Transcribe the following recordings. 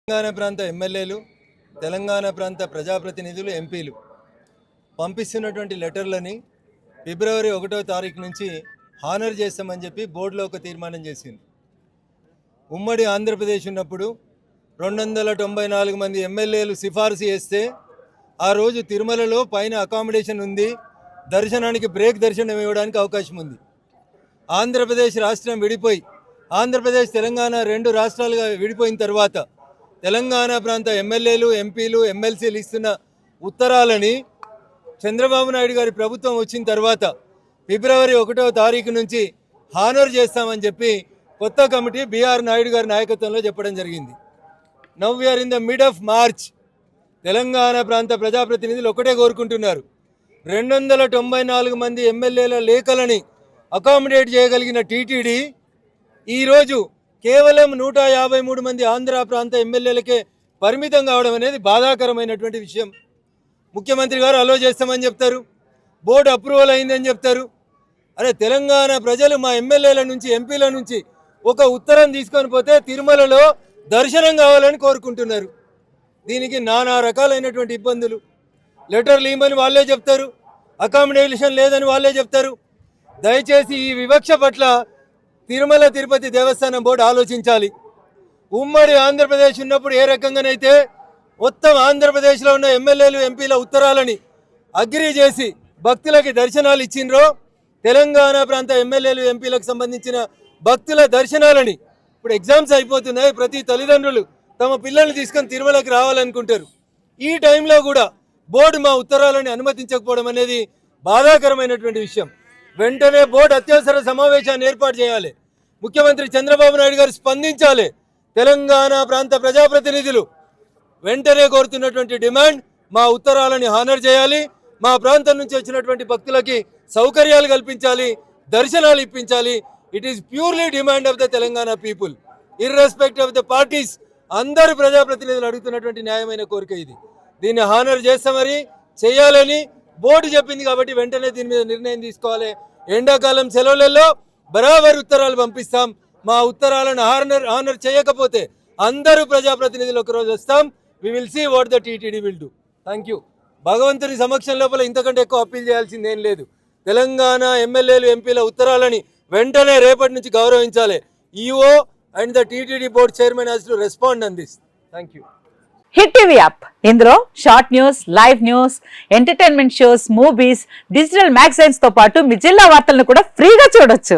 తెలంగాణ ప్రాంత ఎమ్మెల్యేలు, తెలంగాణ ప్రాంత ప్రజాప్రతినిధులు, ఎంపీలు పంపిస్తున్నటువంటి లెటర్లని ఫిబ్రవరి 1వ తారీఖు నుంచి హానర్ చేస్తామని చెప్పి బోర్డులో ఒక తీర్మానం చేసింది. ఉమ్మడి ఆంధ్రప్రదేశ్ ఉన్నప్పుడు 294 మంది ఎమ్మెల్యేలు సిఫార్సు చేస్తే ఆ రోజు తిరుమలలో పైన అకామిడేషన్ ఉంది, దర్శనానికి బ్రేక్ దర్శనం ఇవ్వడానికి అవకాశం ఉంది. ఆంధ్రప్రదేశ్ రాష్ట్రం విడిపోయి ఆంధ్రప్రదేశ్ తెలంగాణ 2 రాష్ట్రాలుగా విడిపోయిన తర్వాత తెలంగాణ ప్రాంత ఎమ్మెల్యేలు, ఎంపీలు, ఎమ్మెల్సీలు ఇస్తున్న ఉత్తరాలని చంద్రబాబు నాయుడు గారి ప్రభుత్వం వచ్చిన తర్వాత ఫిబ్రవరి 1వ తారీఖు నుంచి హానర్ చేస్తామని చెప్పి కొత్త కమిటీ బిఆర్ నాయుడు గారి నాయకత్వంలో చెప్పడం జరిగింది. Now we are in the mid of March. Telangana ప్రాంత ప్రజాప్రతినిధులు ఒకటే కోరుకుంటున్నారు, 294 మంది ఎమ్మెల్యేల లేఖలని అకామిడేట్ చేయగలిగిన టీటీడీ ఈరోజు కేవలం 153 మంది ఆంధ్ర ప్రాంత ఎమ్మెల్యేలకే పరిమితం కావడం అనేది బాధాకరమైనటువంటి విషయం. ముఖ్యమంత్రి గారు అలో చేస్తామని చెప్తారు, బోర్డు అప్రూవల్ అయిందని చెప్తారు. అరే, తెలంగాణ ప్రజలు మా ఎమ్మెల్యేల నుంచి, ఎంపీల నుంచి ఒక ఉత్తరం తీసుకొని పోతే తిరుమలలో దర్శనం కావాలని కోరుకుంటున్నారు. దీనికి నానా రకాలైనటువంటి ఇబ్బందులు. లెటర్లు ఇవ్వమని వాళ్ళే చెప్తారు, అకామిడేషన్ లేదని వాళ్ళే చెప్తారు. దయచేసి ఈ వివక్ష పట్ల తిరుమల తిరుపతి దేవస్థానం బోర్డు ఆలోచించాలి. ఉమ్మడి ఆంధ్రప్రదేశ్ ఉన్నప్పుడు ఏ రకంగానైతే మొత్తం ఆంధ్రప్రదేశ్లో ఉన్న ఎమ్మెల్యేలు, ఎంపీల ఉత్తరాలని అగ్రీ చేసి భక్తులకి దర్శనాలు ఇచ్చిండ్రో, తెలంగాణ ప్రాంత ఎమ్మెల్యేలు, ఎంపీలకు సంబంధించిన భక్తుల దర్శనాలని ఇప్పుడు ఎగ్జామ్స్ అయిపోతున్నాయి. ప్రతి తల్లిదండ్రులు తమ పిల్లల్ని తీసుకొని తిరుమలకి రావాలనుకుంటారు. ఈ టైంలో కూడా బోర్డు మా ఉత్తరాలని అనుమతించకపోవడం అనేది బాధాకరమైనటువంటి విషయం. వెంటనే బోర్డు అత్యవసర సమావేశాన్ని ఏర్పాటు చేయాలి. ముఖ్యమంత్రి చంద్రబాబు నాయుడు గారు స్పందించాలి. తెలంగాణ ప్రాంత ప్రజాప్రతినిధులు వెంటనే కోరుతున్నటువంటి డిమాండ్, మా ఉత్తరాలని హానర్ చేయాలి, మా ప్రాంతం నుంచి వచ్చినటువంటి భక్తులకి సౌకర్యాలు కల్పించాలి, దర్శనాలు ఇప్పించాలి. It is purely demand of the Telangana people, irrespect of the parties. అందరు ప్రజాప్రతినిధులు అడుగుతున్నటువంటి న్యాయమైన కోరిక ఇది. దీన్ని హానర్ చేస్తామని చేయాలని బోర్డు చెప్పింది కాబట్టి వెంటనే దీని మీద నిర్ణయం తీసుకోవాలి. ఎండాకాలం సెలవులలో బరాబర్ ఉత్తరాలు పంపిస్తాం. మా ఉత్తరాలను హానర్ చేయకపోతే అందరూ ప్రజాప్రతినిధులు ఒకరోజు వస్తాం. We will see what the TTD will do. Thank you. భగవంతుని సమక్షం లోపల ఇంతకంటే ఎక్కువ అప్పీల్ చేయాల్సింది ఏం లేదు. తెలంగాణ ఎమ్మెల్యేలు, ఎంపీల ఉత్తరాలని వెంటనే రేపటి నుంచి గౌరవించాలి. EO and the TTD board chairman has to respond on this. Thank you. Hit TV app, ఇందులో short news, live news, entertainment shows, movies, digital magazines తో పాటు మీ జిల్లా వార్తలను కూడా ఫ్రీగా చూడొచ్చు.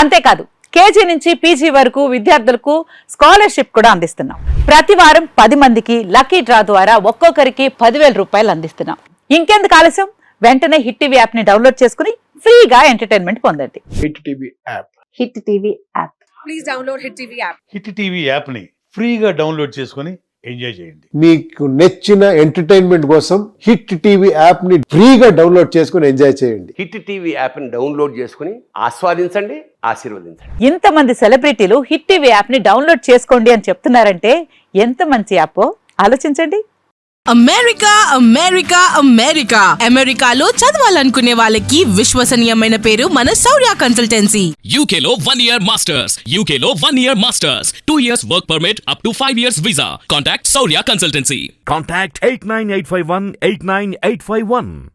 అంతేకాదు, కేజీ నుంచి పీజీ వరకు విద్యార్థులకు స్కాలర్షిప్ కూడా అందిస్తున్నాం. ప్రతి వారం 10 మందికి లక్కీ డ్రా ద్వారా ఒక్కొక్కరికి 10,000 రూపాయలు అందిస్తున్నాం. ఇంకెందుకు ఆలస్యం, వెంటనే హిట్ టీవీ యాప్ ని డౌన్లోడ్ చేసుకుని ఫ్రీగా ఎంటర్టైన్మెంట్ పొందండి. Hit TV app. Hit TV app. Please download hit TV app. Hit TV app ని ఫ్రీగా డౌన్లోడ్ చేసుకుని ఎంజాయ్ చేయండి. మీకు నచ్చిన ఎంటర్టైన్మెంట్ కోసం హిట్ టీవీ యాప్ ని ఫ్రీగా డౌన్లోడ్ చేసుకుని ఎంజాయ్ చేయండి. హిట్ టీవీ యాప్ ని డౌన్లోడ్ చేసుకుని ఆస్వాదించండి, ఆశీర్వదించండి. ఇంతమంది సెలబ్రిటీలు హిట్ టీవీ యాప్ ని డౌన్లోడ్ చేసుకోండి అని చెప్తున్నారంటే ఎంత మంచి యాప్ ఆలోచించండి. అమెరికా అమెరికా అమెరికా అమెరికాలో చదవాలనుకునే వాళ్ళకి విశ్వసనీయమైన పేరు మన శౌర్య కన్సల్టెన్సీ. UK లో 1 year masters, UK లో 1 year masters, 2 years work permit up to 5 years visa. Contact Saurya Consultancy. Contact 89851 89851.